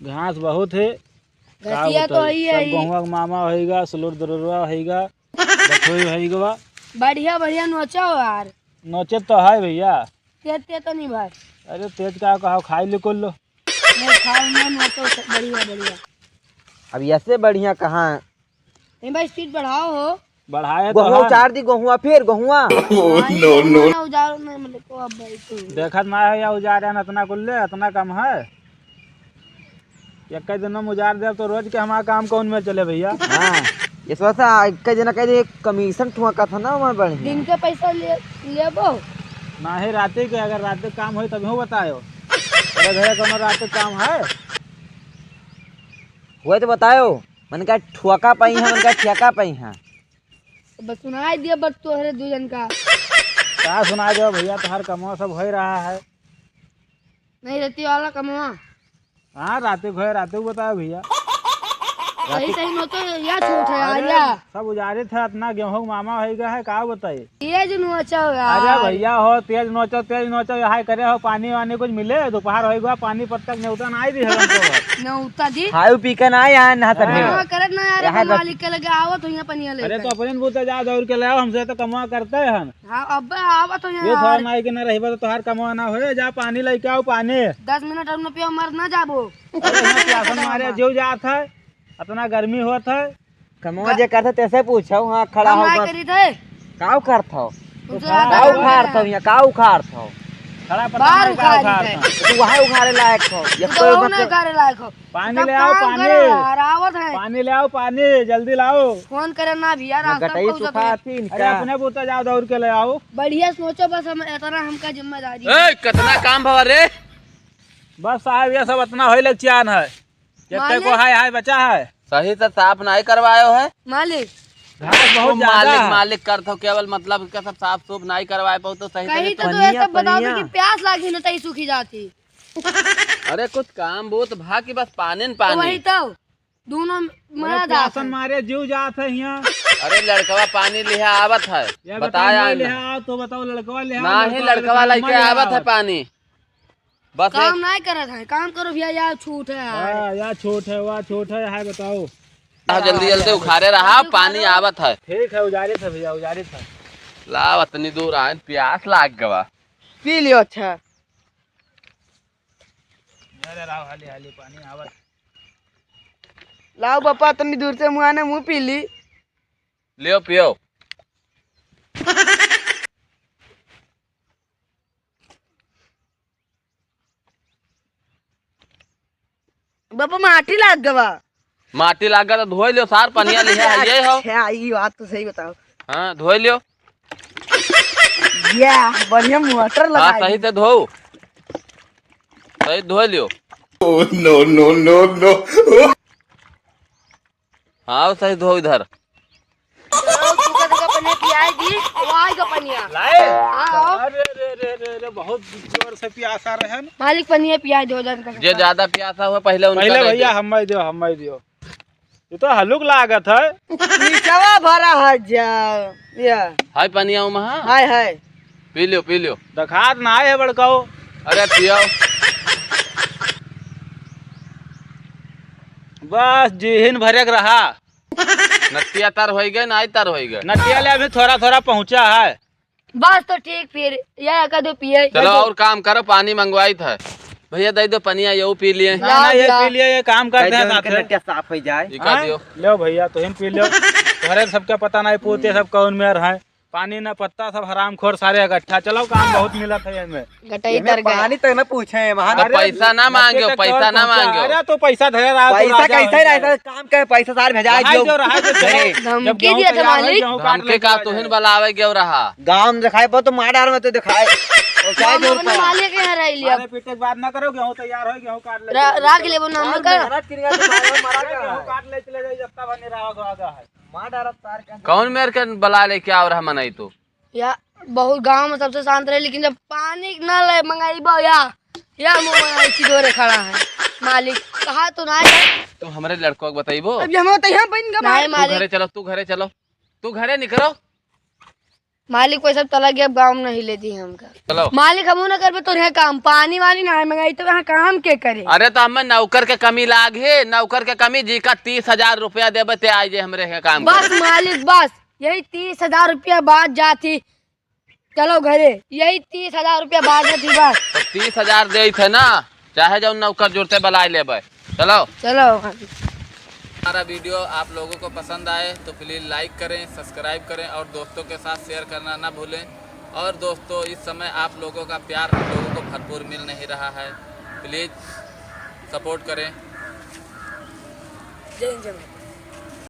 घास बहुत है। घसिया तो ही है सब गहुआ के मामा होइगा, सुलुर दरुआ होइगा, बथोई होइगा। बढ़िया बढ़िया नोचा हो यार। नोचे तो है भैया। तेज तेज तो नहीं भाई। अरे तेज का कहा खाई लो कुल लो। मैं खाऊंगा नोचो बढ़िया बढ़िया। अब ऐसे बढ़िया कहाँ है? नहीं भाई स्पीड बढ़ाओ हो। बढ़ाए तो गहुआ है। उचार दी, गहुआ फिर गहुआ। नो उजारो नहीं मतलब को अब भाई तो देखत ना है या उजार है इतना कुल्ले इतना कम है। एक दिन में उजार दे तो रोज के हमारा काम कौन में चले भैया। हाँ इस वजह से कई जना कह कमीशन ठुका था ना वहाँ बढ़िया। दिन के पैसा लेबो ना ही रात के, अगर रात के काम हो तभी हो बतायो। अरे भैया कोनो रात के काम है। वही तो बतायो, मन का ठुका पाई है, मन का ठेका पाई है। बस सुनाई दिया बस तोहरे दो जन का। क्या सुना दो भैया, तुम्हार कमवा सब हो रहा है। नहीं रहती वाला कमवा हाँ रात को है, रात को बताओ भैया। सही सही नोचो या छूट है यार या। सब उजारे थे इतना गेहूँ मामा हो गया है, का बताइए। तेज नोचो अरे यार। भैया हो तेज नोचो यहाँ करे हो। पानी वानी कुछ मिले दोपहर होगा, पानी पद तक न्यूतन आई दी है हमको। नौता जी खाओ पी के ना यहाँ नहा तब हाँ करत ना यार अपन मालिक के लगे आवत हो यहाँ पनिया ले। अरे तो अपने बूते जा दौड़ के ले आओ, हमसे तो कमा करते हैं। हाँ अब आवत हो ये यहाँ थोड़ा माई के ना रही तो तोहार कमा ना हो। जा पानी लेके आओ पानी। 10 मिनट हम पियो मर ना जाबो। प्यासन मारे जीव जात है, इतना गर्मी होत है। कमवा जे करते तैसे पूछो। हाँ खड़ा हो कमाई करी थे का उखाड़ता हो, उनसे का ज्यादा उखाड़ता हो, यहाँ का उखाड़ता हो। खड़ा बाहर पता नहीं उखाड़ क्या दी उखाड़ता। तू वहाँ उखाड़े लायक हो। ये तो कोई वो मतलब नहीं करे लायक हो। पानी सब ले आओ काम पानी। करे यार आवत है। पानी ले आओ पानी, जल्दी लाओ। फोन करे ना भी यार रास्ता गटाई पहुंचत है। सुखाती अरे इनका। अपने बूते जाओ दौड़ के ले आओ। बढ़िया सोचो बस हम इतना हमका जिम्मेदारी है। कितना काम भवा रे। बस साहब ये सब इतना होई लग है। जितने को हाय बचा है। सही से साफ नहीं करवायो है। मालिक घास बहुत ज्यादा मालिक है। मालिक कर थो केवल मतलब इसका सब साफ सूफ नहीं करवाए पाओ तो सही कहीं से। तो तू ऐसा बताओ कि प्यास लागी ना तई सूखी जाती। अरे कुछ काम बहुत भा की बस पानी न तो पानी। वही तो दोनों अरे मरा प्यासन जात मारे जीव जात है यहाँ। अरे लड़कवा पानी लिहा आवत है ये बताया बताओ ले आओ तो बताओ लड़कवा ले आओ। ना ही लड़कवा लेके आवत है पानी बस। काम नहीं करत है। काम करो भैया यार छूट है यार। हाँ या छोट है वह छोट है हाय बताओ। जल्दी जल्दी उखाड़े रहा पानी आवत है। ठीक है उजारे था भैया उजारे था। लाव इतनी दूर आए प्यास लाग गवा। पी लियो अच्छा। अरे राव हाली हाली पानी आवत। लाओ पापा इतनी दूर से मुँह आने मुँह पी ली। लियो पियो। बापा माटी लाग गवा। माटी लागा तो धोई लियो सार पनिया लिहा है ये हो। ये बात तो सही बताओ। हाँ धोई लियो। या बढ़िया मोटर हाँ लगा सही से धो सही धो लियो। हाँ सही धो इधर। पनिया पियाई दी वो आएगा पनिया। लाए आओ। अरे रे रे रे रे बहुत जोर से प्यासा रहे न। मालिक पनिया पियाई दो जन का। जो ज्यादा प्यासा हुआ पहले उनका पहले दे भैया दो। हम दियो। ये तो हलुक लागत है। नीचवा भरा है जा या हाय पनिया में हाँ हाय हाय। पी लियो। दखात ना है बड़काओ। अरे पियो। बस जिहिन भरक रहा। नतिया तर हो गए ना तर हो गए। नटिया ले अभी थोड़ा थोड़ा पहुँचा है। बस तो ठीक फिर या का दो पिए। चलो और काम करो पानी मंगवाई था भैया दे दो पनिया ये पी लिए। ना ना ये पी लिए ये काम करते हैं साथ में। नटिया साफ हो जाए। ये का दियो। लो भैया तो हिन पी लो। तुम्हारे सबका पता नहीं पूछते सब कौन में है। पानी ना पत्ता सब हराम खोर सारे इकट्ठा। चलो काम बहुत मिला था इनमें। गटाई तर गया। पानी तक न पूछे वहाँ। तो पैसा ना मांगे पैसा ना मांगे। अरे तो पैसा धरे रहा पैसा कैसे ही रहता है, काम का पैसा सार भेजा दियो। धमकी दिया था मालिक। हमके का तुहिन बलावे गयो रहा। गाँव में दिखाए तो मार डाल में तो दिखाए। और क्या जोर अपने मालिक के यहाँ रह लिया। अरे पीटे के बाद ना करो, गेहूं तैयार हो गेहूं काट ले। राख ले वो नाम कर। गेहूं काट ले चले जाओ जब तक बनी रहा आगा है। मार डाल तार का। कौन मेरे के बला लेके आओ रहा मनाई तो। या बहुत गांव में सबसे शांत रहे लेकिन जब पानी न ले मंगाईबो या मुंह चिदोरे खड़ा है मालिक। कहा तो ना तो हमारे लड़कों को बताइबो। अब हम तो यहाँ बन गए। नहीं तू मालिक घरे चलो तू घरे निकलो। मालिक वैसे चला गया, अब गाँव में नहीं लेती है हमका। चलो मालिक हम ना करबे तो यहाँ काम, पानी वानी ना मंगाई तो यहाँ काम के करे। अरे तो हमें नौकर के कमी लागे, नौकर के कमी जी का 30,000 रुपया देबे ते आई जे हमरे यहाँ काम बस मालिक बस यही 30,000 रुपया बाद जाती, चलो घरे, यही 30,000 रुपया बाद जाती बस। तो 30,000 दे थे ना, चाहे जाओ नौकर जुड़ते बुलाए लेबे। चलो चलो। हमारा वीडियो आप लोगों को पसंद आए तो प्लीज़ लाइक करें, सब्सक्राइब करें और दोस्तों के साथ शेयर करना ना भूलें। और दोस्तों इस समय आप लोगों का प्यार हम लोगों को भरपूर मिल नहीं रहा है, प्लीज़ सपोर्ट करें। जय हिंद जय भारत।